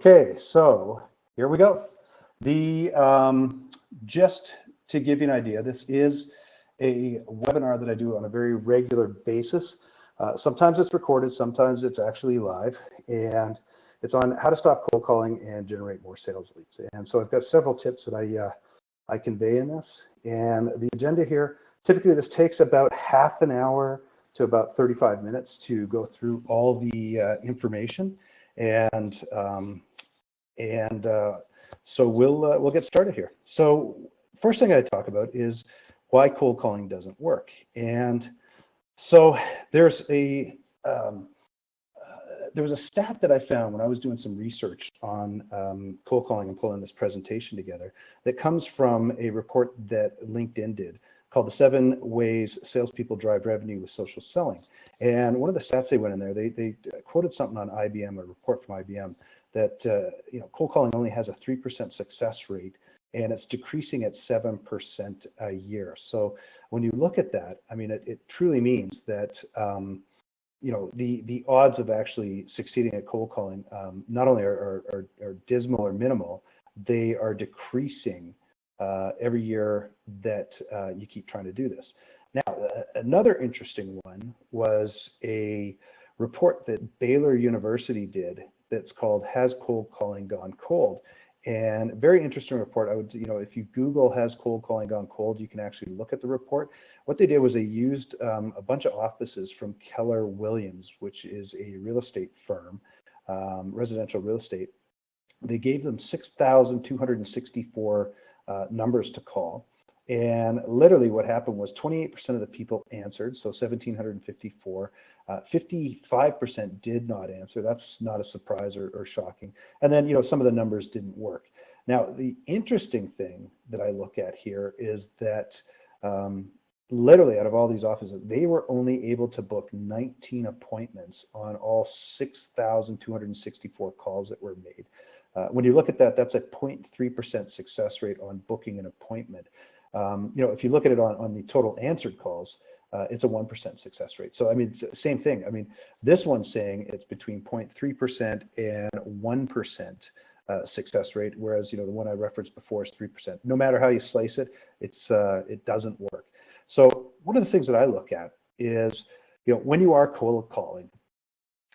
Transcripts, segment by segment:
Okay, so here we go. The just to give you an idea, this is a webinar that I do on a very regular basis. Sometimes it's recorded, sometimes it's actually live, and it's on how to stop cold calling and generate more sales leads. And so I've got several tips that I convey in this. And the agenda here, typically this takes about half an hour to about 35 minutes to go through all the information. And so we'll get started here. So first thing I talk about is why cold calling doesn't work. And so there was a stat that I found when I was doing some research on cold calling and pulling this presentation together that comes from a report that LinkedIn did called The 7 Ways Salespeople Drive Revenue with Social Selling. And one of the stats they went in there, they quoted something on IBM, a report from IBM, that cold calling only has a 3% success rate, and it's decreasing at 7% a year. So when you look at that, I mean, it truly means that the odds of actually succeeding at cold calling not only are dismal or minimal, they are decreasing every year that you keep trying to do this. Now, another interesting one was a report that Baylor University did that's called Has Cold Calling Gone Cold? And very interesting report. I would, if you Google Has Cold Calling Gone Cold, you can actually look at the report. What they did was they used a bunch of offices from Keller Williams, which is a real estate firm, residential real estate. They gave them 6,264 numbers to call. And literally what happened was 28% of the people answered, so 1,754. 55% did not answer. That's not a surprise or shocking. And then, some of the numbers didn't work. Now, the interesting thing that I look at here is that literally out of all these offices, they were only able to book 19 appointments on all 6,264 calls that were made. When you look at that, that's a 0.3% success rate on booking an appointment. If you look at it on the total answered calls, it's a 1% success rate. So, I mean, it's the same thing. I mean, this one's saying it's between 0.3% and 1% success rate, whereas, the one I referenced before is 3%. No matter how you slice it, it doesn't work. So one of the things that I look at is, when you are cold calling,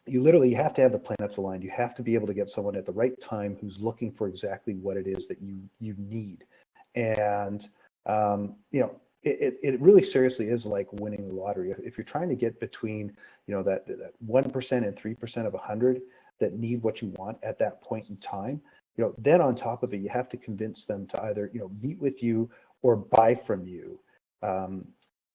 you have to have the planets aligned. You have to be able to get someone at the right time who's looking for exactly what it is that you need. And, it really seriously is like winning the lottery. If you're trying to get between, that 1% and 3% of 100 that need what you want at that point in time, then on top of it, you have to convince them to either, meet with you or buy from you,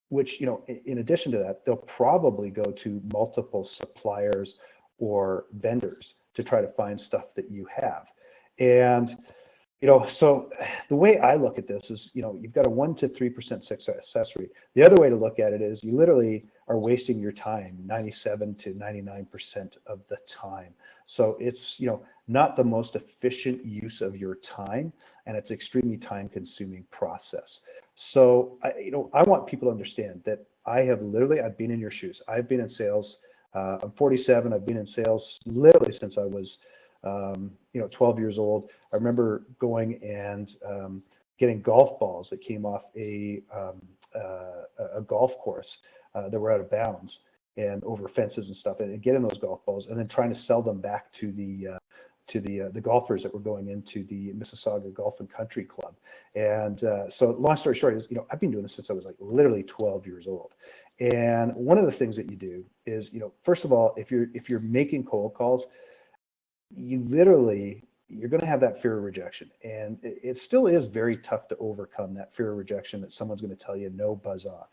which, in addition to that, they'll probably go to multiple suppliers or vendors to try to find stuff that you have. And so the way I look at this is, you've got a 1 to 3% success rate. The other way to look at it is you literally are wasting your time 97 to 99% of the time. So it's, not the most efficient use of your time, and it's extremely time-consuming process. So, I want people to understand that I've been in your shoes. I've been in sales. I'm 47. I've been in sales literally since I was 12 years old. I remember going and getting golf balls that came off a golf course that were out of bounds and over fences and stuff, and getting those golf balls and then trying to sell them back to the golfers that were going into the Mississauga Golf and Country Club. And so long story short is, I've been doing this since I was literally 12 years old. And one of the things that you do is, first of all, if you're making cold calls, you're going to have that fear of rejection. And it still is very tough to overcome that fear of rejection that someone's going to tell you no, buzz off.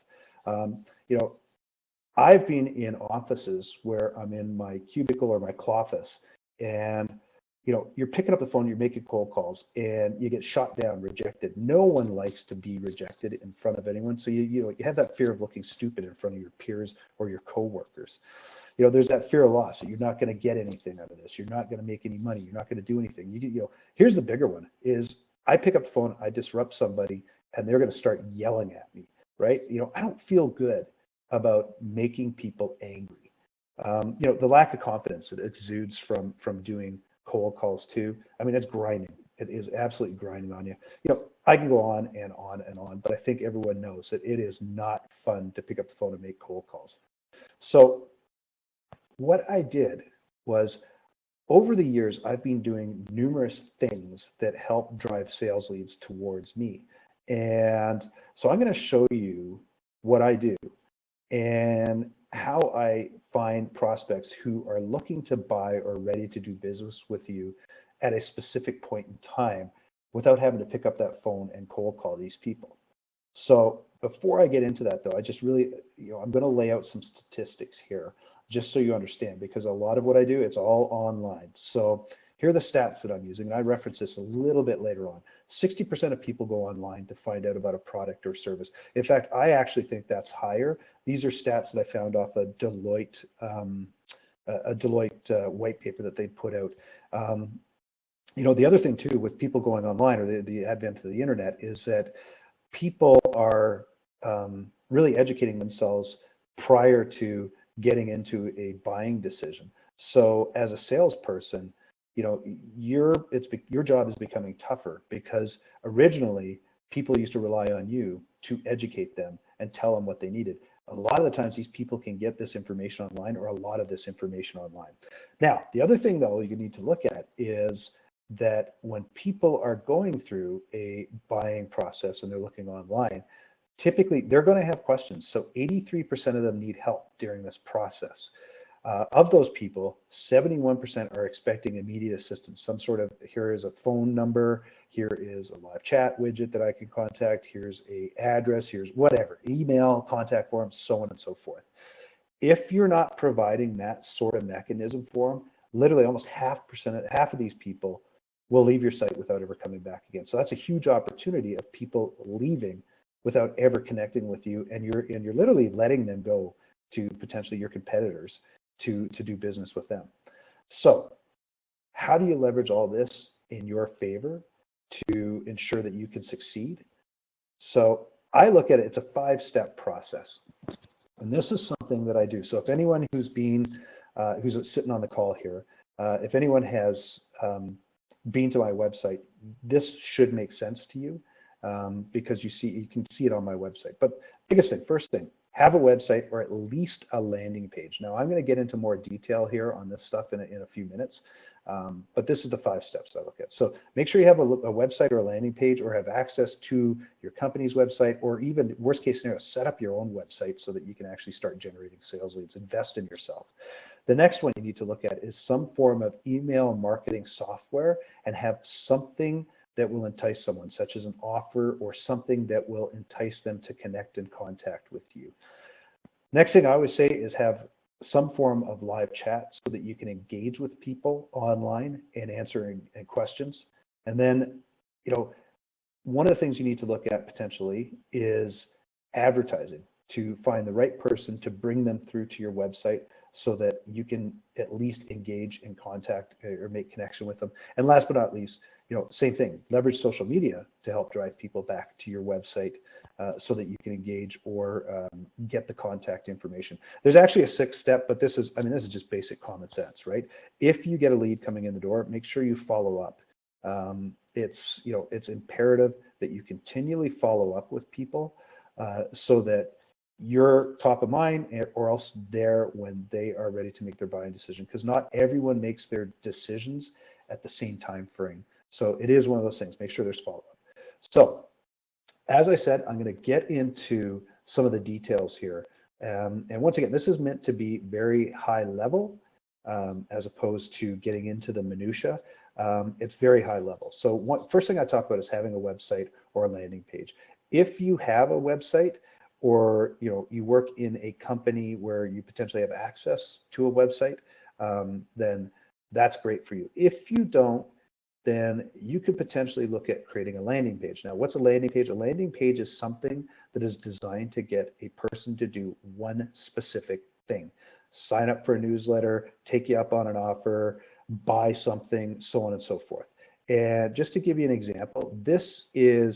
I've been in offices where I'm in my cubicle or my cloffice, and you're picking up the phone, you're making cold calls, and you get shot down, rejected. No one likes to be rejected in front of anyone. So you have that fear of looking stupid in front of your peers or your coworkers. There's that fear of loss, that you're not going to get anything out of this. You're not going to make any money. You're not going to do anything. Here's the bigger one is I pick up the phone, I disrupt somebody, and they're going to start yelling at me, right? I don't feel good about making people angry. The lack of confidence that exudes from doing cold calls too. I mean, it's grinding. It is absolutely grinding on you. You know, I can go on and on and on, but I think everyone knows that it is not fun to pick up the phone and make cold calls. So what I did was, over the years, I've been doing numerous things that help drive sales leads towards me. And so I'm going to show you what I do and how I find prospects who are looking to buy or ready to do business with you at a specific point in time without having to pick up that phone and cold call these people. So before I get into that, though, I just really, I'm going to lay out some statistics here just so you understand, because a lot of what I do, it's all online. So here are the stats that I'm using, and I reference this a little bit later on. 60% of people go online to find out about a product or service. In fact, I actually think that's higher. These are stats that I found off a Deloitte white paper that they put out. The other thing too with people going online, or the advent of the internet, is that people are really educating themselves prior to getting into a buying decision. So as a salesperson, your job is becoming tougher, because originally people used to rely on you to educate them and tell them what they needed. A lot of the times these people can get this information online, or a lot of this information online. Now, the other thing though you need to look at is that when people are going through a buying process and they're looking online, typically they're going to have questions. So 83% of them need help during this process. Of those people, 71% are expecting immediate assistance. Some sort of, here is a phone number, here is a live chat widget that I can contact, here's a address, here's whatever, email, contact form, so on and so forth. If you're not providing that sort of mechanism for them, literally almost half of these people will leave your site without ever coming back again. So that's a huge opportunity of people leaving without ever connecting with you, and you're literally letting them go to potentially your competitors to do business with them. So how do you leverage all this in your favor to ensure that you can succeed? So I look at it, it's a 5-step process. And this is something that I do. So if anyone who's sitting on the call here, if anyone has been to my website, this should make sense to you, because you can see it on my website. But biggest thing, first thing, have a website or at least a landing page. Now I'm going to get into more detail here on this stuff in a few minutes, but this is the 5 steps I look at. So make sure you have a website or a landing page, or have access to your company's website, or even worst case scenario, set up your own website so that you can actually start generating sales leads. Invest in yourself. The next one you need to look at is some form of email marketing software, and have something that will entice someone, such as an offer or something that will entice them to connect and contact with you. Next thing I always say is have some form of live chat so that you can engage with people online and answering questions. And then, one of the things you need to look at potentially is advertising, to find the right person to bring them through to your website so that you can at least engage in contact or make connection with them. And last but not least, same thing, leverage social media to help drive people back to your website so that you can engage or get the contact information. There's actually a 6th step, but this is just basic common sense, right? If you get a lead coming in the door, make sure you follow up. It's imperative that you continually follow up with people so that you're top of mind, or else there when they are ready to make their buying decision, because not everyone makes their decisions at the same time frame. So it is one of those things. Make sure there's follow-up. So as I said, I'm going to get into some of the details here. And once again, this is meant to be very high level as opposed to getting into the minutia. It's very high level. So first thing I talk about is having a website or a landing page. If you have a website, or you work in a company where you potentially have access to a website, then that's great for you. If you don't, then you could potentially look at creating a landing page. Now, what's a landing page? A landing page is something that is designed to get a person to do one specific thing. Sign up for a newsletter, take you up on an offer, buy something, so on and so forth. And just to give you an example, this is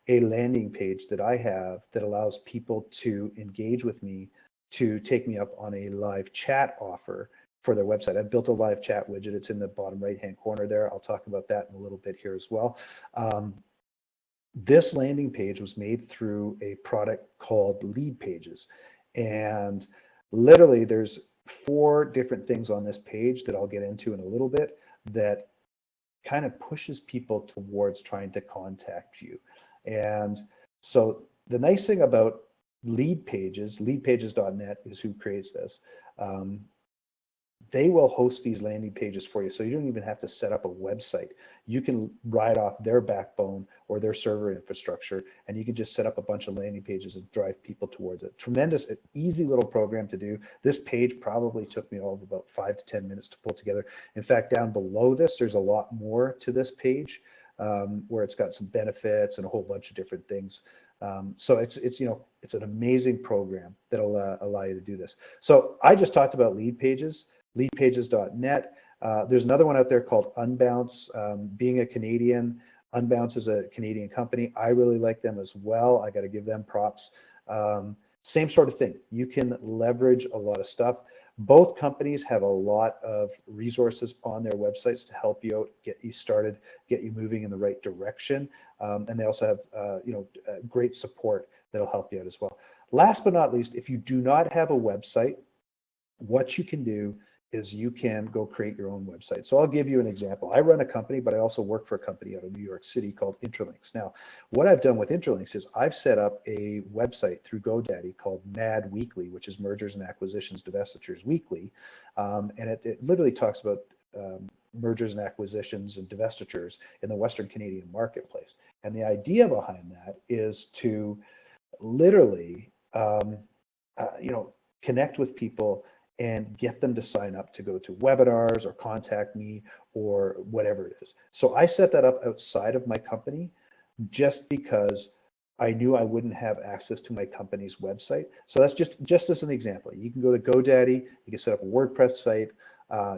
a landing page that I have that allows people to engage with me to take me up on a live chat offer for their website. I've built a live chat widget. It's in the bottom right-hand corner there. I'll talk about that in a little bit here as well. This landing page was made through a product called Lead Pages. And literally there's 4 different things on this page that I'll get into in a little bit that kind of pushes people towards trying to contact you. And so the nice thing about Lead Pages, leadpages.net is who creates this. They will host these landing pages for you, so you don't even have to set up a website. You can ride off their backbone or their server infrastructure, and you can just set up a bunch of landing pages and drive people towards it. Tremendous, easy little program to do. This page probably took me all of about 5 to 10 minutes to pull together. In fact, down below this, there's a lot more to this page where it's got some benefits and a whole bunch of different things. So it's an amazing program that'll allow you to do this. So I just talked about Lead Pages. Leadpages.net. There's another one out there called Unbounce. Being a Canadian, Unbounce is a Canadian company. I really like them as well. I got to give them props. Same sort of thing. You can leverage a lot of stuff. Both companies have a lot of resources on their websites to help you out, get you started, get you moving in the right direction. And they also have great support that'll help you out as well. Last but not least, if you do not have a website, what you can do is you can go create your own website. So I'll give you an example. I run a company, but I also work for a company out of New York City called Interlinks. Now, what I've done with Interlinks is I've set up a website through GoDaddy called Mad Weekly, which is Mergers and Acquisitions Divestitures Weekly. And it literally talks about mergers and acquisitions and divestitures in the Western Canadian marketplace. And the idea behind that is to literally, connect with people and get them to sign up to go to webinars or contact me or whatever it is. So I set that up outside of my company just because I knew I wouldn't have access to my company's website. So that's just as an example. You can go to GoDaddy, you can set up a WordPress site,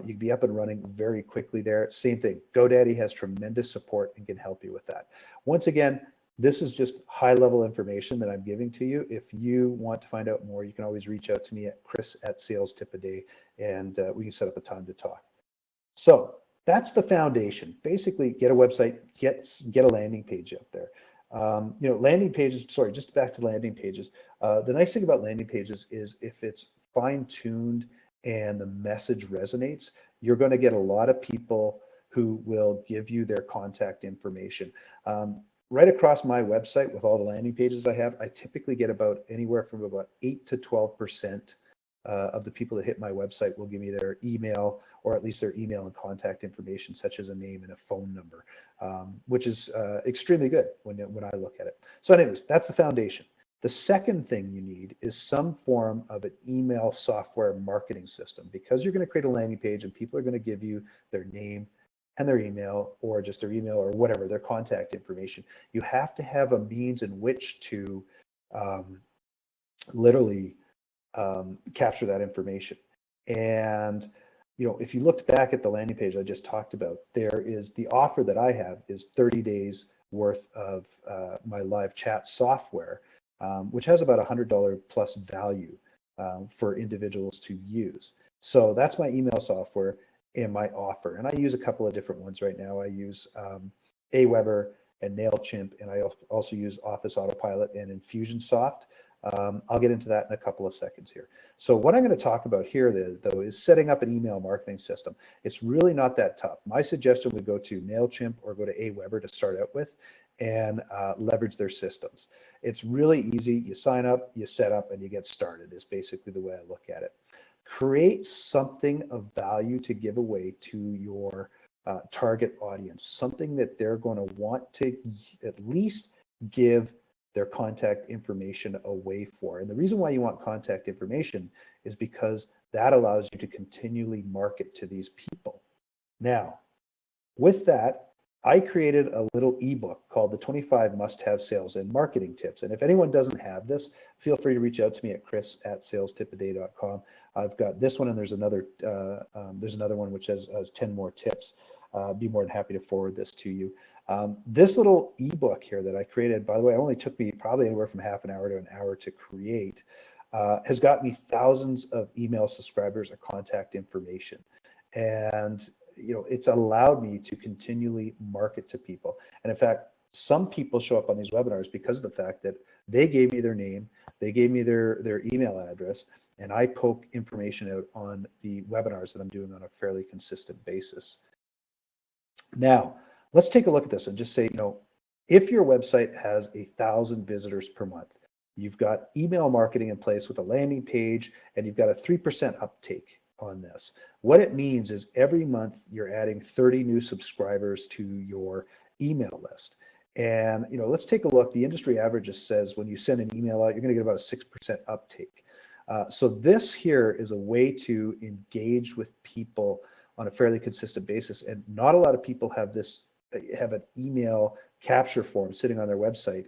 you can be up and running very quickly there. Same thing, GoDaddy has tremendous support and can help you with that. Once again, this is just high-level information that I'm giving to you. If you want to find out more, you can always reach out to me at chris@salestipaday, and we can set up a time to talk. So that's the foundation. Basically, get a website, get a landing page up there. Landing pages, sorry, just back to landing pages. The nice thing about landing pages is if it's fine-tuned and the message resonates, you're going to get a lot of people who will give you their contact information. Right across my website with all the landing pages I have, I typically get about anywhere from about 8 to 12% of the people that hit my website will give me their email, or at least their email and contact information, such as a name and a phone number, which is extremely good when I look at it. So anyways, that's the foundation. The second thing you need is some form of an email software marketing system, because you're going to create a landing page and people are going to give you their name and their email, or just their email or whatever, their contact information. You have to have a means in which to literally capture that information. And if you looked back at the landing page I just talked about, there is the offer that I have is 30 days worth of my live chat software, which has about $100 plus value for individuals to use. So that's my email software and my offer. And I use a couple of different ones right now. I use Aweber and MailChimp, and I also use Office Autopilot and Infusionsoft. I'll get into that in a couple of seconds here. So what I'm going to talk about here, though, is setting up an email marketing system. It's really not that tough. My suggestion would go to MailChimp or go to Aweber to start out with and leverage their systems. It's really easy. You sign up, you set up, and you get started is basically the way I look at it. Create something of value to give away to your target audience, something that they're going to want to at least give their contact information away for. And the reason why you want contact information is because that allows you to continually market to these people. Now, with that, I created a little ebook called the 25 Must-Have Sales and Marketing Tips. And if anyone doesn't have this, feel free to reach out to me at chris@salestipaday.com. I've got this one, and there's another one which has 10 more tips. Be more than happy to forward this to you. This little ebook here that I created, by the way, it only took me probably anywhere from half an hour to an hour to create. has got me thousands of email subscribers or contact information. And it's allowed me to continually market to people. And in fact, some people show up on these webinars because of the fact that they gave me their name, they gave me their email address, and I poke information out on the webinars that I'm doing on a fairly consistent basis. Now, let's take a look at this and just say, if your website has 1,000 visitors per month, you've got email marketing in place with a landing page, and you've got a 3% uptake on this. What it means is every month you're adding 30 new subscribers to your email list. And let's take a look. The industry average says when you send an email out, you're going to get about a 6% uptake. So this here is a way to engage with people on a fairly consistent basis. And not a lot of people have an email capture form sitting on their website.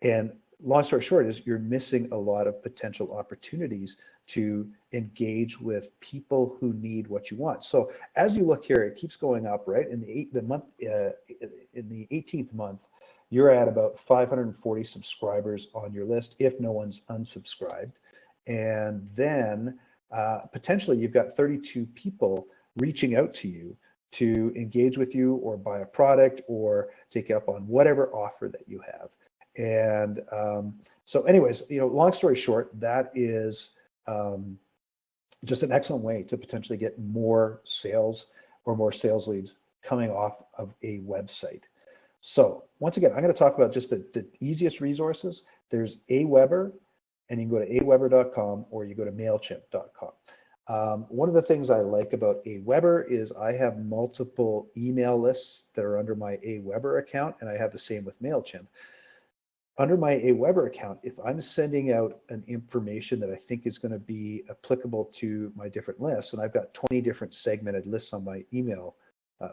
And long story short is you're missing a lot of potential opportunities to engage with people who need what you want. So as you look here, it keeps going up, right? In the 18th month, you're at about 540 subscribers on your list if no one's unsubscribed. And then potentially you've got 32 people reaching out to you to engage with you or buy a product or take you up on whatever offer that you have. And so anyways, long story short, that is just an excellent way to potentially get more sales or more sales leads coming off of a website. So once again, I'm going to talk about just the easiest resources. There's Aweber, and you can go to aweber.com or you go to mailchimp.com. One of the things I like about Aweber is I have multiple email lists that are under my Aweber account, and I have the same with MailChimp. Under my Aweber account, if I'm sending out an information that I think is going to be applicable to my different lists, and I've got 20 different segmented lists on my email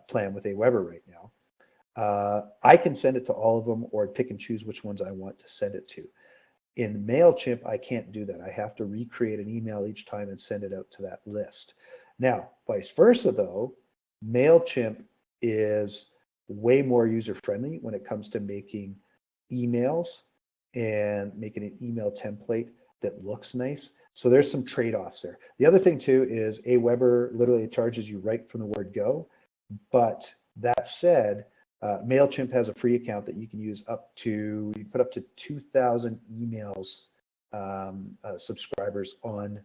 plan with Aweber right now, I can send it to all of them or pick and choose which ones I want to send it to. In MailChimp, I can't do that. I have to recreate an email each time and send it out to that list. Now, vice versa though, MailChimp is way more user-friendly when it comes to making emails and making an email template that looks nice. So there's some trade-offs there. The other thing too is Aweber literally charges you right from the word go. But that said, MailChimp has a free account that you can use you put up to 2,000 emails subscribers on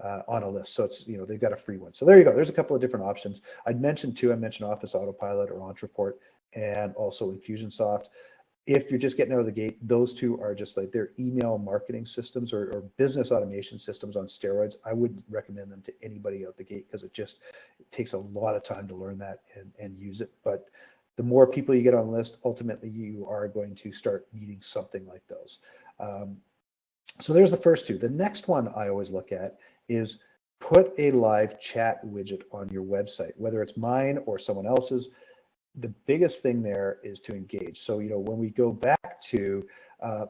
a list. So it's, they've got a free one. So there you go. There's a couple of different options. I mentioned Office Autopilot or Ontraport and also Infusionsoft. If you're just getting out of the gate, those two are just like they're email marketing systems or business automation systems on steroids. I wouldn't recommend them to anybody out the gate because it takes a lot of time to learn that and use it. But the more people you get on the list, ultimately you are going to start needing something like those. So there's the first two. The next one I always look at is put a live chat widget on your website, whether it's mine or someone else's. The biggest thing there is to engage. So, when we go back to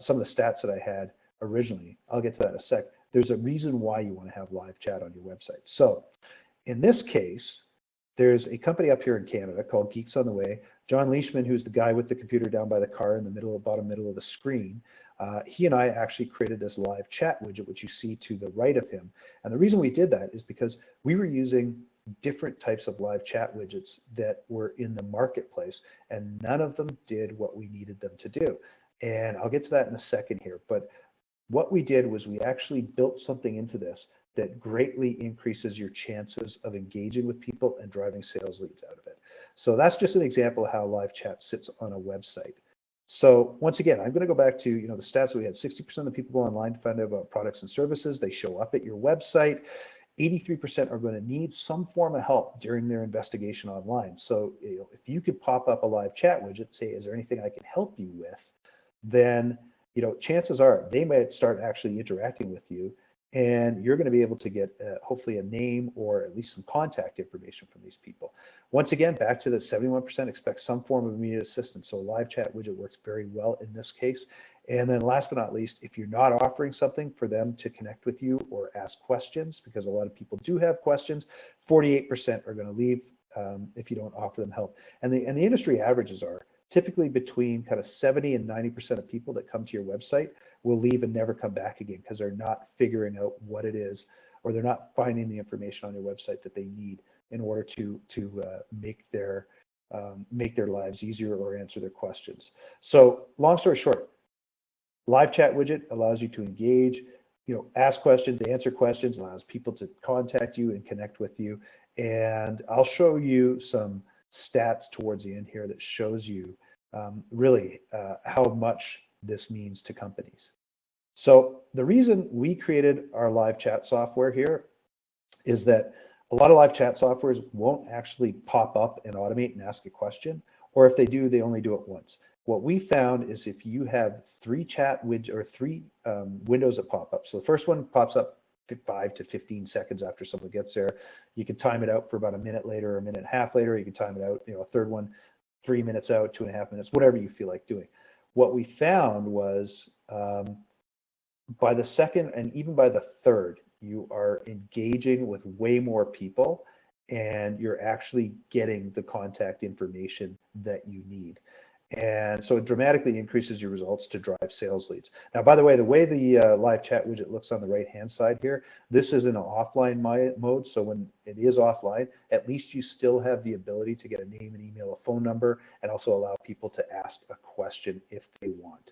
some of the stats that I had originally, I'll get to that in a sec, there's a reason why you want to have live chat on your website. So in this case, there's a company up here in Canada called Geeks on the Way. John Leishman, who's the guy with the computer down by the car in the bottom middle of the screen, he and I actually created this live chat widget, which you see to the right of him. And the reason we did that is because we were using different types of live chat widgets that were in the marketplace, and none of them did what we needed them to do. And I'll get to that in a second here. But what we did was we actually built something into this that greatly increases your chances of engaging with people and driving sales leads out of it. So that's just an example of how live chat sits on a website. So once again, I'm going to go back to the stats. We had 60% of the people go online to find out about products and services. They show up at your website. 83% are going to need some form of help during their investigation online. So if you could pop up a live chat widget, say, is there anything I can help you with? Then chances are they might start actually interacting with you, and you're going to be able to get hopefully a name or at least some contact information from these people. Once again, back to the 71% expect some form of immediate assistance. So a live chat widget works very well in this case. And then last but not least, if you're not offering something for them to connect with you or ask questions, because a lot of people do have questions, 48% are going to leave if you don't offer them help. And the industry averages are typically between kind of 70 and 90% of people that come to your website will leave and never come back again because they're not figuring out what it is, or they're not finding the information on your website that they need in order to make their lives easier or answer their questions. So long story short, live chat widget allows you to engage, ask questions, answer questions, allows people to contact you and connect with you. And I'll show you some stats towards the end here that shows you really how much this means to companies. So the reason we created our live chat software here is that a lot of live chat softwares won't actually pop up and automate and ask a question, or if they do, they only do it once. What we found is if you have three windows that pop up. So the first one pops up 5 to 15 seconds after someone gets there. You can time it out for about a minute later or a minute and a half later. You can time it out, a third one, 3 minutes out, 2.5 minutes, whatever you feel like doing. What we found was by the second and even by the third, you are engaging with way more people and you're actually getting the contact information that you need. And so it dramatically increases your results to drive sales leads. Now, by the way the live chat widget looks on the right-hand side here, this is in an offline mode. So when it is offline, at least you still have the ability to get a name, an email, a phone number, and also allow people to ask a question if they want.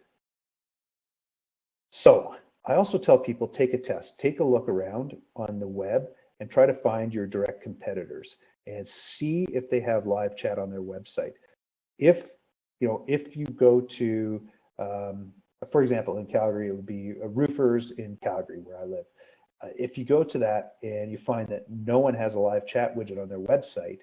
So I also tell people, take a test, take a look around on the web and try to find your direct competitors and see if they have live chat on their website. If you go to, for example, in Calgary, it would be roofers in Calgary where I live. If you go to that and you find that no one has a live chat widget on their website,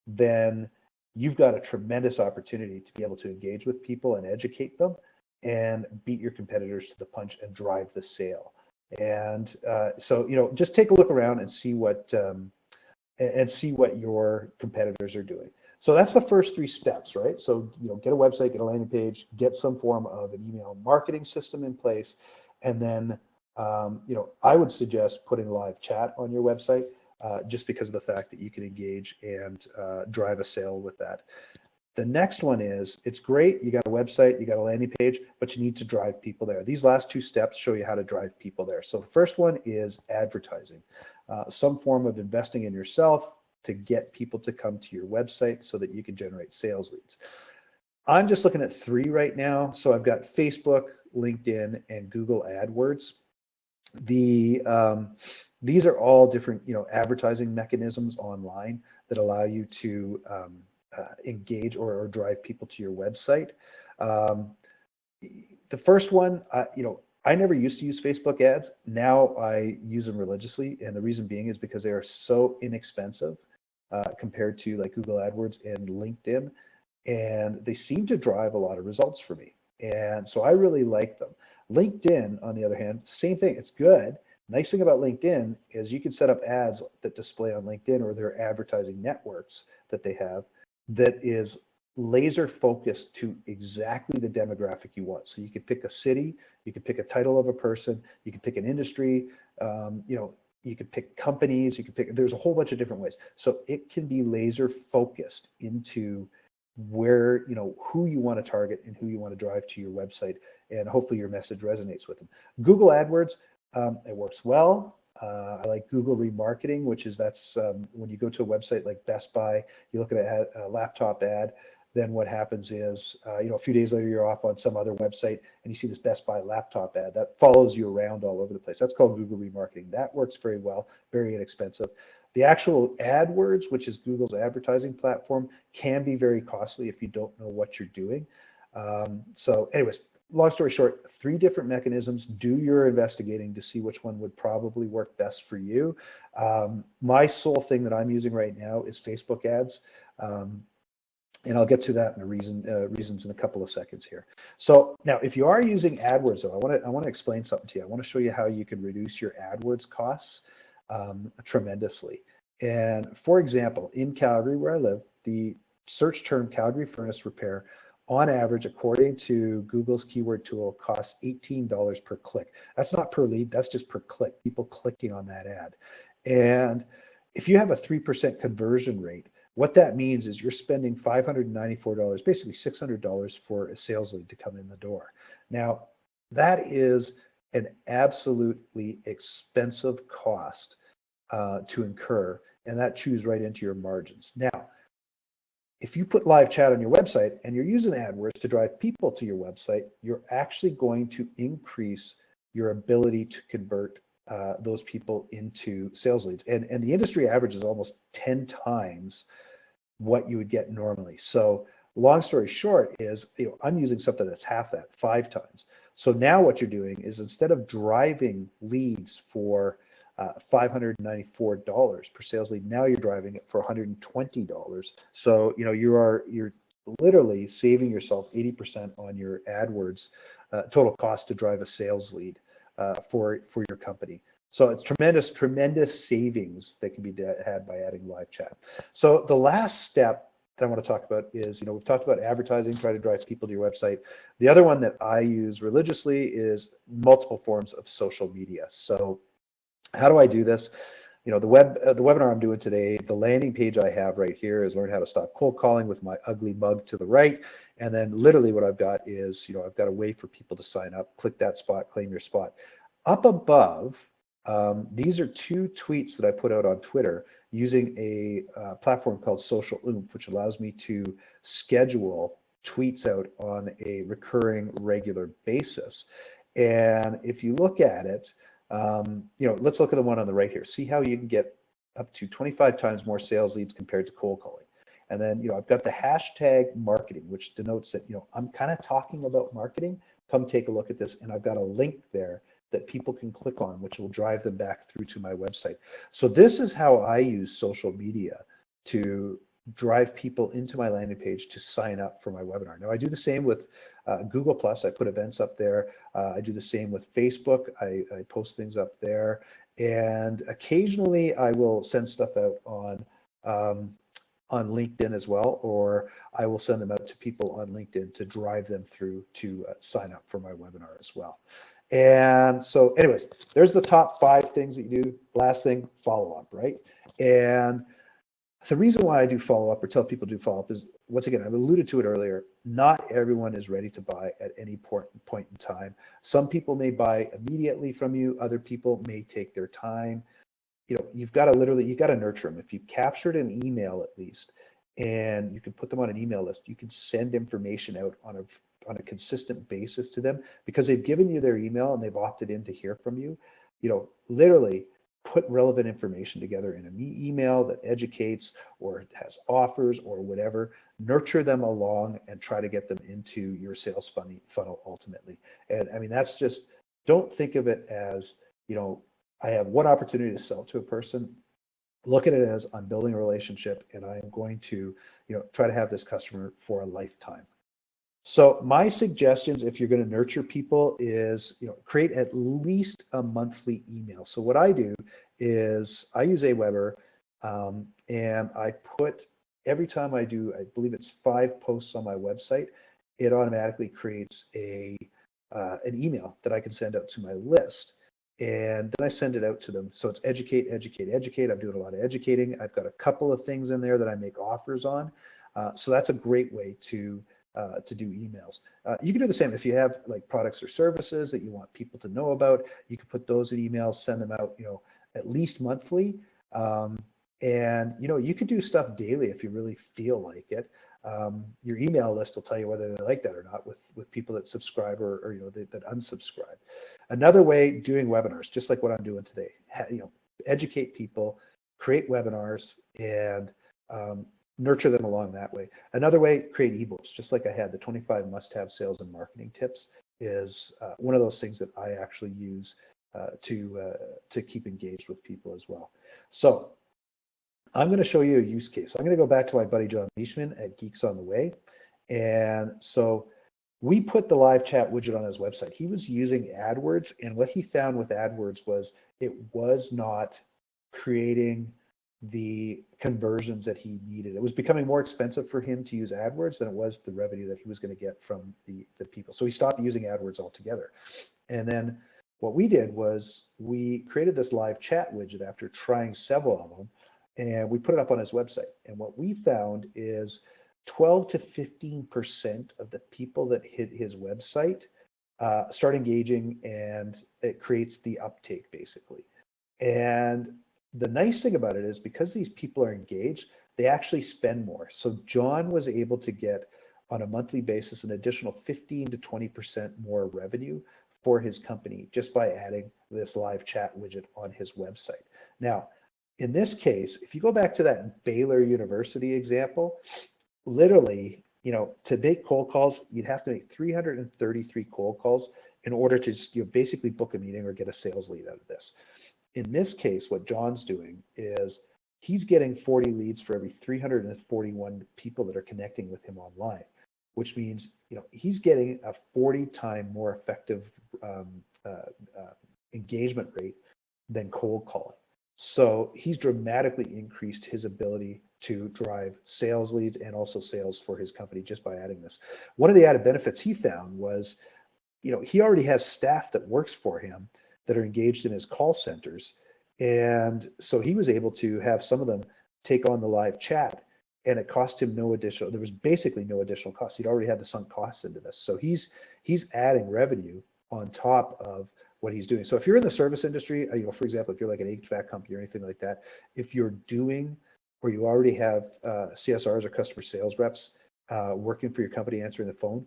then you've got a tremendous opportunity to be able to engage with people and educate them and beat your competitors to the punch and drive the sale. And so, just take a look around and see what your competitors are doing. So that's the first three steps, right? So, get a website, get a landing page, get some form of an email marketing system in place, and then, I would suggest putting live chat on your website just because of the fact that you can engage and drive a sale with that. The next one is, it's great, you got a website, you got a landing page, but you need to drive people there. These last two steps show you how to drive people there. So the first one is advertising, some form of investing in yourself to get people to come to your website so that you can generate sales leads. I'm just looking at three right now. So I've got Facebook, LinkedIn, and Google AdWords. These are all different, advertising mechanisms online that allow you to engage or drive people to your website. The first one, I never used to use Facebook ads. Now I use them religiously, and the reason being is because they are so inexpensive compared to like Google AdWords and LinkedIn, and they seem to drive a lot of results for me. And so I really like them. LinkedIn, on the other hand, same thing. It's good. Nice thing about LinkedIn is you can set up ads that display on LinkedIn or their advertising networks that they have that is laser focused to exactly the demographic you want. So you could pick a city, you could pick a title of a person, you could pick an industry, you could pick companies, there's a whole bunch of different ways. So it can be laser focused into where, who you want to target and who you want to drive to your website, and hopefully your message resonates with them. Google AdWords, it works well. I like Google remarketing, which is when you go to a website like Best Buy, you look at a laptop ad, then what happens is, a few days later you're off on some other website and you see this Best Buy laptop ad that follows you around all over the place. That's called Google remarketing. That works very well, very inexpensive. The actual AdWords, which is Google's advertising platform, can be very costly if you don't know what you're doing. So anyways, long story short, three different mechanisms. Do your investigating to see which one would probably work best for you. My sole thing that I'm using right now is Facebook ads. And I'll get to that in the reasons in a couple of seconds here. So now, if you are using AdWords, though, I want to explain something to you. I want to show you how you can reduce your AdWords costs tremendously. And for example, in Calgary, where I live, the search term Calgary furnace repair, on average, according to Google's keyword tool, costs $18 per click. That's not per lead, that's just per click, people clicking on that ad. And if you have a 3% conversion rate, What that means is you're spending $594, basically $600 for a sales lead to come in the door. Now, that is an absolutely expensive cost to incur, and that chews right into your margins. Now, if you put live chat on your website and you're using AdWords to drive people to your website, you're actually going to increase your ability to convert those people into sales leads. And the industry average is almost 10 times what you would get normally. So long story short is, I'm using something that's half that, 5 times. So now what you're doing is, instead of driving leads for $594 per sales lead, now you're driving it for $120. So you're literally saving yourself 80% on your AdWords total cost to drive a sales lead for your company. So it's tremendous savings that can be had by adding live chat. So the last step that I want to talk about is, we've talked about advertising, try to drive people to your website. The other one that I use religiously is multiple forms of social media. So how do I do this? The webinar I'm doing today, the landing page I have right here is Learn How to Stop Cold Calling, with my ugly mug to the right. And then literally what I've got is, I've got a way for people to sign up. Click that spot, claim your spot. Up above, these are 2 tweets that I put out on Twitter using a platform called Social Oomph, which allows me to schedule tweets out on a recurring, regular basis. And if you look at it, let's look at the one on the right here. See how you can get up to 25 times more sales leads compared to cold calling. And then, I've got the hashtag marketing, which denotes that, I'm kind of talking about marketing. Come take a look at this. And I've got a link there that people can click on, which will drive them back through to my website. So this is how I use social media to drive people into my landing page to sign up for my webinar. Now, I do the same with Google+. I put events up there. I do the same with Facebook. I post things up there. And occasionally I will send stuff out on LinkedIn as well, or I will send them out to people on LinkedIn to drive them through to sign up for my webinar as well. And so anyways, there's the top 5 things that you do. Last thing, follow up, right? And the reason why I do follow up, or tell people to do follow up, is, once again, I've alluded to it earlier, not everyone is ready to buy at any point in time. Some people may buy immediately from you. Other people may take their time. You've got to nurture them. If you've captured an email at least, and you can put them on an email list, you can send information out on a consistent basis to them, because they've given you their email and they've opted in to hear from you. Literally put relevant information together in an email that educates or has offers or whatever. Nurture them along and try to get them into your sales funnel ultimately. And I mean, that's just, don't think of it as, I have one opportunity to sell to a person. Look at it as, I'm building a relationship and I am going to, try to have this customer for a lifetime. So my suggestions, if you're going to nurture people, is, create at least a monthly email. So what I do is I use Aweber, and I put, every time I do, I believe it's 5 posts on my website, it automatically creates an email that I can send out to my list. And then I send it out to them. So it's educate, educate, educate. I'm doing a lot of educating. I've got a couple of things in there that I make offers on. So that's a great way to do emails. You can do the same if you have like products or services that you want people to know about. You can put those in emails, send them out, at least monthly. And you could do stuff daily if you really feel like it. Your email list will tell you whether they like that or not with people that subscribe or that unsubscribe. Another way, doing webinars, just like what I'm doing today. Educate people, create webinars, and nurture them along that way. Another way, create ebooks, just like I had. The 25 must-have sales and marketing tips is one of those things that I actually use to keep engaged with people as well. So I'm going to show you a use case. I'm going to go back to my buddy John Leishman at Geeks on the Way. And so we put the live chat widget on his website. He was using AdWords, and what he found with AdWords was it was not creating the conversions that he needed. It was becoming more expensive for him to use AdWords than it was the revenue that he was going to get from the people. So he stopped using AdWords altogether. And then what we did was we created this live chat widget after trying several of them. and we put it up on his website. And what we found is 12 to 15% of the people that hit his website start engaging, and it creates the uptake basically. And the nice thing about it is because these people are engaged, they actually spend more. So John was able to get on a monthly basis an additional 15 to 20% more revenue for his company just by adding this live chat widget on his website. Now, in this case, if you go back to that Baylor University example, literally, to make cold calls, you'd have to make 333 cold calls in order to basically book a meeting or get a sales lead out of this. In this case, what John's doing is he's getting 40 leads for every 341 people that are connecting with him online, which means he's getting a 40-time more effective engagement rate than cold calling. So he's dramatically increased his ability to drive sales leads and also sales for his company just by adding this. One of the added benefits he found was, he already has staff that works for him that are engaged in his call centers. And so he was able to have some of them take on the live chat, and it cost him there was basically no additional cost. He'd already had the sunk costs into this. So he's adding revenue on top of what he's doing. So if you're in the service industry, for example, if you're like an HVAC company or anything like that, if you're doing, or you already have CSRs or customer sales reps working for your company answering the phone,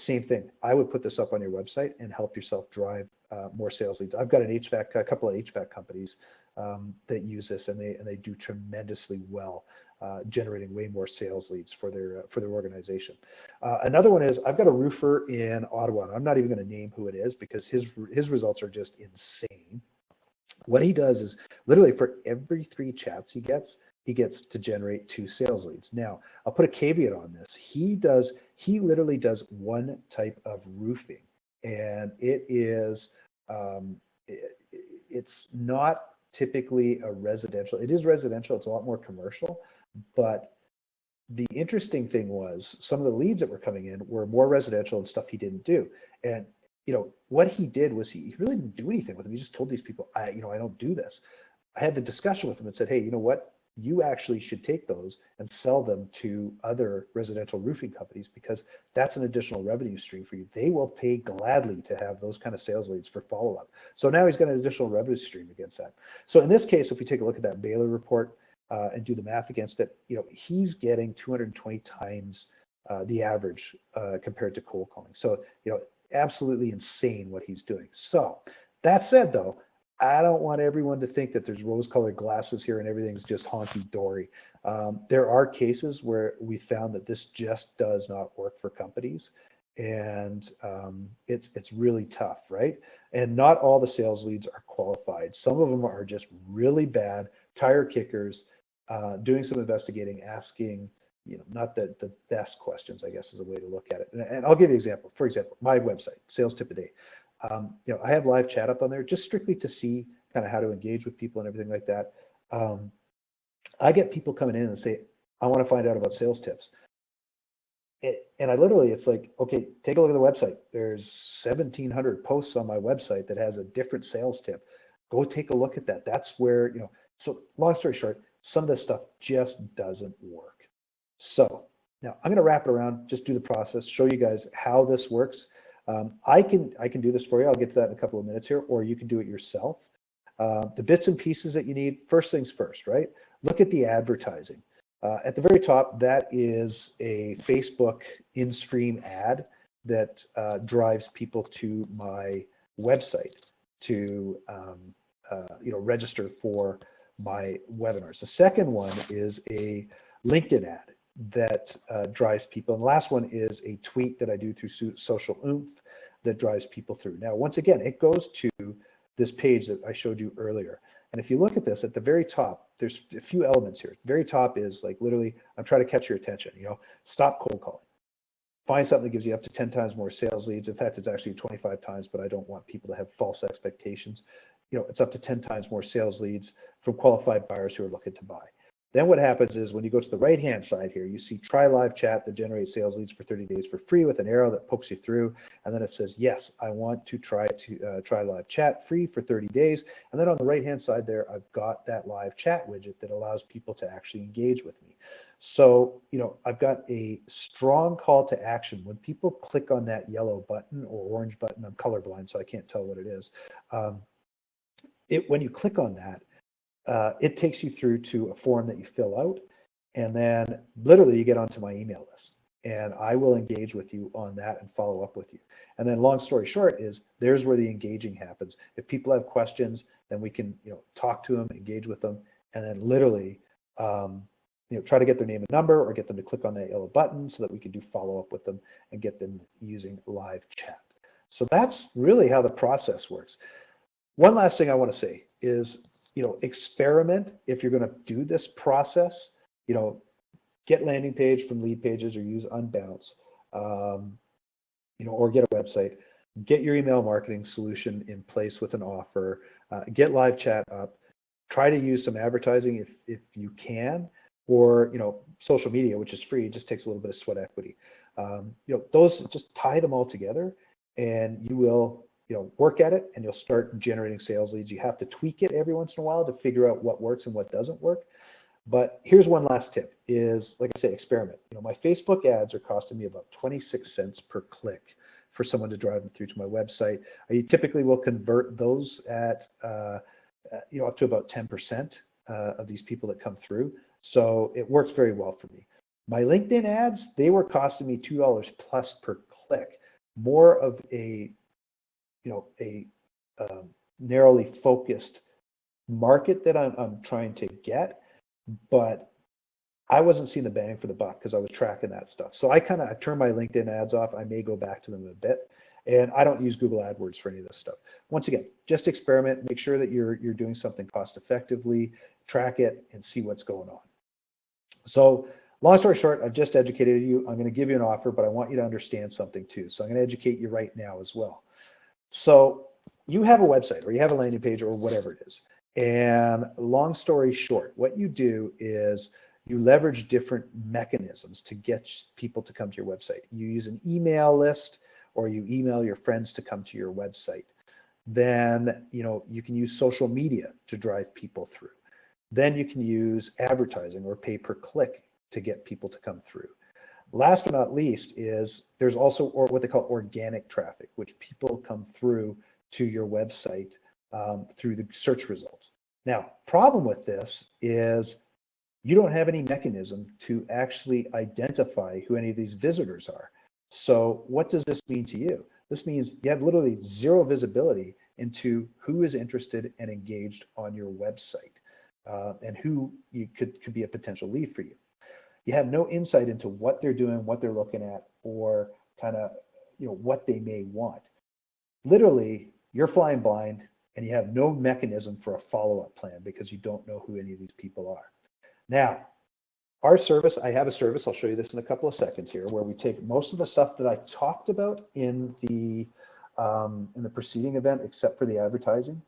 same thing. I would put this up on your website and help yourself drive more sales leads. I've got a couple of HVAC companies that use this, and they do tremendously well, generating way more sales leads for their organization. Another one is I've got a roofer in Ottawa. I'm not even going to name who it is because his results are just insane. What he does is literally for every 3 chats he gets to generate 2 sales leads. Now, I'll put a caveat on this. He literally does one type of roofing, and it's not typically a residential. It is residential. It's a lot more commercial, but the interesting thing was some of the leads that were coming in were more residential and stuff he didn't do. And what he did was he really didn't do anything with them. He just told these people, I don't do this. I had the discussion with him and said, hey, you know what? You actually should take those and sell them to other residential roofing companies because that's an additional revenue stream for you. They will pay gladly to have those kind of sales leads for follow-up. So now he's got an additional revenue stream against that. So in this case, if we take a look at that Baylor report and do the math against it, he's getting 220 times the average compared to cold calling. So, absolutely insane what he's doing. So that said, though, I don't want everyone to think that there's rose-colored glasses here and everything's just honky-dory. There are cases where we found that this just does not work for companies, and it's really tough, right? And not all the sales leads are qualified. Some of them are just really bad, tire kickers, doing some investigating, asking, not the best questions, I guess is a way to look at it. And I'll give you an example. For example, my website, Sales Tip a Day. I have live chat up on there just strictly to see kind of how to engage with people and everything like that. I get people coming in and say, I want to find out about sales tips. And it's like, okay, take a look at the website. There's 1,700 posts on my website that has a different sales tip. Go take a look at that. That's where, so long story short, some of this stuff just doesn't work. So now I'm going to wrap it around, just do the process, show you guys how this works. I can do this for you. I'll get to that in a couple of minutes here, or you can do it yourself. The bits and pieces that you need, first things first, right? Look at the advertising. At the very top, that is a Facebook in-stream ad that drives people to my website to register for my webinars. The second one is a LinkedIn ad that drives people. And the last one is a tweet that I do through Social Oomph that drives people through. Now, once again, it goes to this page that I showed you earlier. And if you look at this, at the very top, there's a few elements here. The very top is like literally, I'm trying to catch your attention. Stop cold calling. Find something that gives you up to 10 times more sales leads. In fact, it's actually 25 times, but I don't want people to have false expectations. It's up to 10 times more sales leads from qualified buyers who are looking to buy. Then what happens is when you go to the right-hand side here, you see try live chat that generates sales leads for 30 days for free with an arrow that pokes you through. And then it says, yes, I want to try live chat free for 30 days. And then on the right-hand side there, I've got that live chat widget that allows people to actually engage with me. So, I've got a strong call to action. When people click on that yellow button or orange button, I'm colorblind, so I can't tell what it is. When you click on that, it takes you through to a form that you fill out, and then literally you get onto my email list, and I will engage with you on that and follow up with you. And then long story short is there's where the engaging happens. If people have questions, then we can talk to them, engage with them, and then literally try to get their name and number or get them to click on that yellow button so that we can do follow up with them and get them using live chat. So that's really how the process works. One last thing I want to say is, experiment if you're going to do this process. Get landing page from lead pages or use Unbounce, or get a website. Get your email marketing solution in place with an offer. Get live chat up. Try to use some advertising if you can, or social media, which is free. It just takes a little bit of sweat equity. Those, just tie them all together, and you will work at it, and you'll start generating sales leads. You have to tweak it every once in a while to figure out what works and what doesn't work. But here's one last tip is, like I say, experiment. My Facebook ads are costing me about 26 cents per click for someone to drive them through to my website. I typically will convert those at up to about 10% of these people that come through. So it works very well for me. My LinkedIn ads, they were costing me $2 plus per click. More of a narrowly focused market that I'm trying to get, but I wasn't seeing the bang for the buck because I was tracking that stuff. So I turned my LinkedIn ads off. I may go back to them a bit, and I don't use Google AdWords for any of this stuff. Once again, just experiment. Make sure that you're doing something cost effectively. Track it and see what's going on. So long story short, I've just educated you. I'm going to give you an offer, but I want you to understand something too. So I'm going to educate you right now as well. So you have a website or you have a landing page or whatever it is. And long story short, what you do is you leverage different mechanisms to get people to come to your website. You use an email list, or you email your friends to come to your website. Then, you can use social media to drive people through. Then you can use advertising or pay per click to get people to come through. Last but not least is there's also what they call organic traffic, which people come through to your website through the search results. Now, problem with this is you don't have any mechanism to actually identify who any of these visitors are. So what does this mean to you? This means you have literally zero visibility into who is interested and engaged on your website and who could be a potential lead for you. You have no insight into what they're doing, what they're looking at, or what they may want. Literally, you're flying blind, and you have no mechanism for a follow-up plan because you don't know who any of these people are. Now, our service, I have a service, I'll show you this in a couple of seconds here, where we take most of the stuff that I talked about in the preceding event, except for the advertising.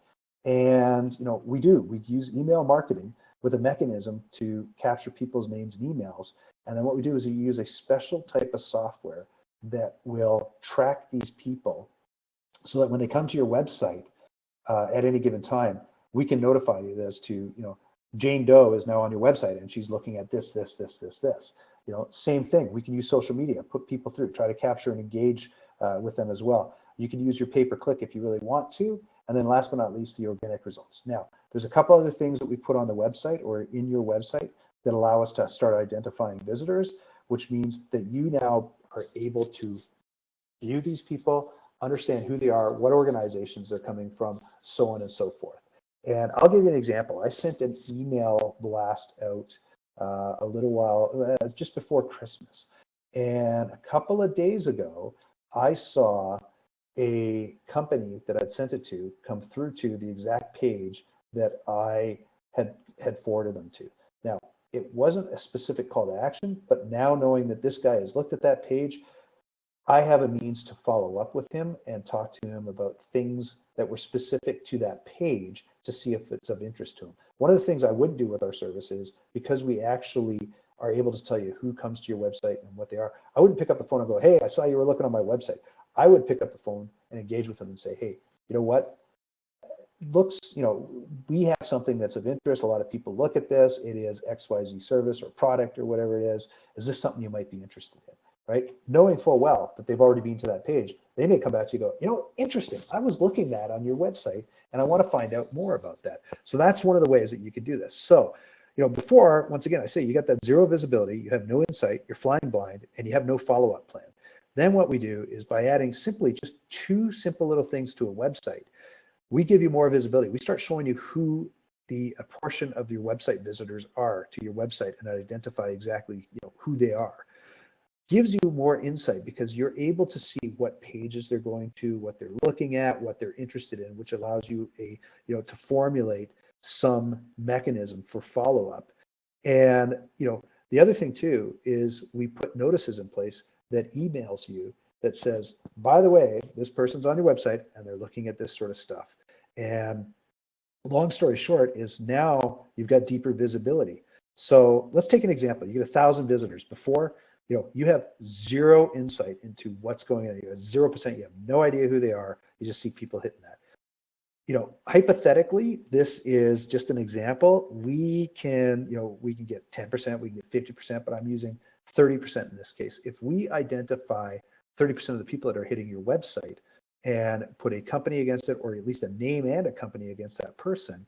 And we use email marketing with a mechanism to capture people's names and emails. And then what we do is we use a special type of software that will track these people so that when they come to your website at any given time, we can notify you as to, Jane Doe is now on your website and she's looking at this. Same thing. We can use social media, put people through, try to capture and engage with them as well. You can use your pay-per-click if you really want to. And then last but not least, the organic results. Now, there's a couple other things that we put on the website or in your website that allow us to start identifying visitors, which means that you now are able to view these people, understand who they are, what organizations they're coming from, so on and so forth. And I'll give you an example. I sent an email blast out a little while, just before Christmas. And a couple of days ago, I saw a company that I'd sent it to come through to the exact page that I had forwarded them to. Now, it wasn't a specific call to action, but now knowing that this guy has looked at that page, I have a means to follow up with him and talk to him about things that were specific to that page to see if it's of interest to him. One of the things I would do with our service is, because we actually are able to tell you who comes to your website and what they are, I wouldn't pick up the phone and go, hey, I saw you were looking on my website. I would pick up the phone and engage with them and say, hey, you know what? Looks, we have something that's of interest. A lot of people look at this. It is XYZ service or product or whatever it is. Is this something you might be interested in? Right? Knowing full well that they've already been to that page, they may come back to you and go, interesting. I was looking at on your website and I want to find out more about that. So that's one of the ways that you could do this. So, before, once again, I say you got that zero visibility, you have no insight, you're flying blind, and you have no follow-up plan. Then what we do is, by adding simply just two simple little things to a website, we give you more visibility. We start showing you who a portion of your website visitors are to your website and identify exactly who they are. Gives you more insight because you're able to see what pages they're going to, what they're looking at, what they're interested in, which allows you to formulate some mechanism for follow-up. And the other thing too is we put notices in place that emails you that says, by the way, this person's on your website and they're looking at this sort of stuff. And long story short is, now you've got deeper visibility. So let's take an example. You get 1,000 visitors. Before, you have zero insight into what's going on. You have 0%. You have no idea who they are. You just see people hitting that. Hypothetically, this is just an example. We can get 10%, we can get 50%, but I'm using 30% in this case. If we identify 30% of the people that are hitting your website and put a company against it, or at least a name and a company against that person,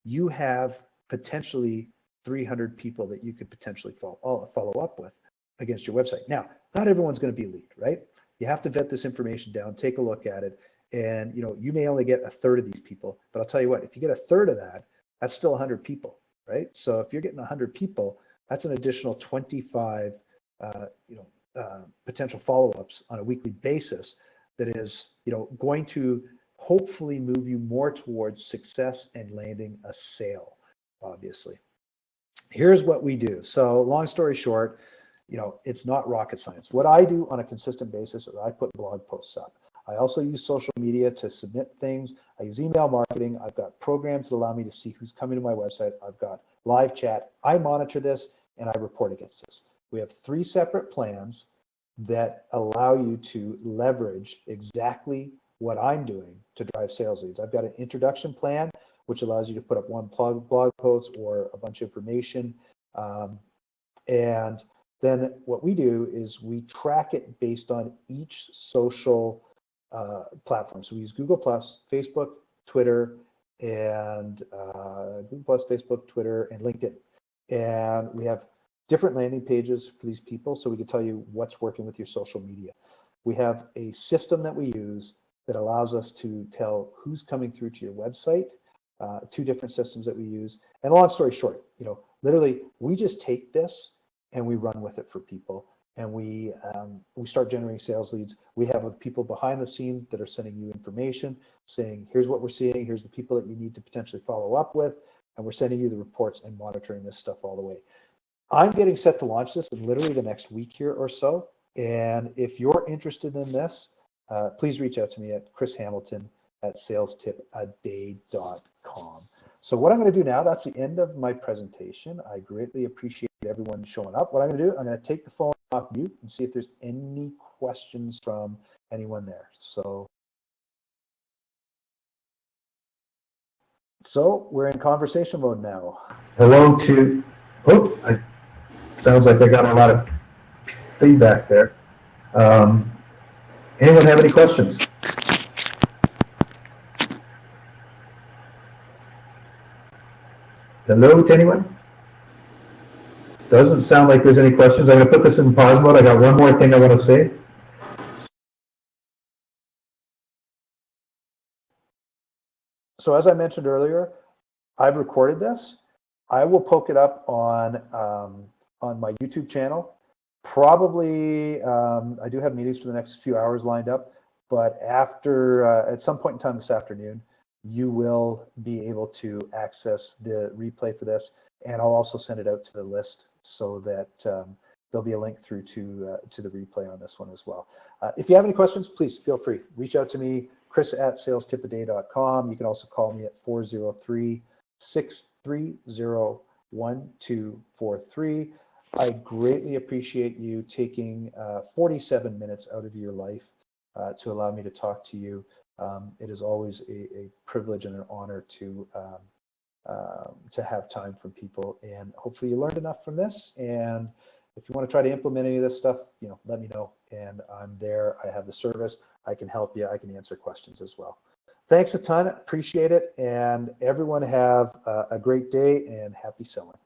you have potentially 300 people that you could potentially follow up with against your website. Now, not everyone's going to be a lead, right? You have to vet this information down, take a look at it, and you may only get a third of these people, but I'll tell you what, if you get a third of that, that's still 100 people, right? So if you're getting 100 people, that's an additional 25 potential follow-ups on a weekly basis that is going to hopefully move you more towards success and landing a sale, obviously. Here's what we do. So long story short, it's not rocket science. What I do on a consistent basis is I put blog posts up. I also use social media to submit things. I use email marketing. I've got programs that allow me to see who's coming to my website. I've got live chat. I monitor this and I report against this. We have 3 separate plans that allow you to leverage exactly what I'm doing to drive sales leads. I've got an introduction plan, which allows you to put up one blog post or a bunch of information. And then what we do is we track it based on each social platform. So we use Google+, Facebook, Twitter, and Google+, Facebook, Twitter, and LinkedIn. And we have different landing pages for these people, so we can tell you what's working with your social media. We have a system that we use that allows us to tell who's coming through to your website, 2 different systems that we use. And long story short, literally, we just take this and we run with it for people, and we start generating sales leads. We have people behind the scenes that are sending you information, saying, here's what we're seeing, here's the people that you need to potentially follow up with, and we're sending you the reports and monitoring this stuff all the way. I'm getting set to launch this in literally the next week here or so, and if you're interested in this, please reach out to me at chrishamilton@salestipaday.com. So what I'm going to do now, that's the end of my presentation. I greatly appreciate everyone showing up. What I'm going to do, I'm going to take the phone off mute and see if there's any questions from anyone there. So we're in conversation mode now. Hello to, sounds like I got a lot of feedback there. Anyone have any questions? Hello to anyone? Doesn't sound like there's any questions. I'm going to put this in pause mode. I got one more thing I want to say. So as I mentioned earlier, I've recorded this. I will poke it up on my YouTube channel. Probably, I do have meetings for the next few hours lined up, but after, at some point in time this afternoon, you will be able to access the replay for this, and I'll also send it out to the list so that there'll be a link through to the replay on this one as well. If you have any questions, please feel free. Reach out to me, chris@salestipaday.com. You can also call me at 403-630-1243. I greatly appreciate you taking 47 minutes out of your life to allow me to talk to you. It is always a privilege and an honor to have time from people, and hopefully you learned enough from this. And if you want to try to implement any of this stuff, let me know, and I'm there. I have the service. I can help you. I can answer questions as well. Thanks a ton. Appreciate it, and everyone have a great day and happy selling.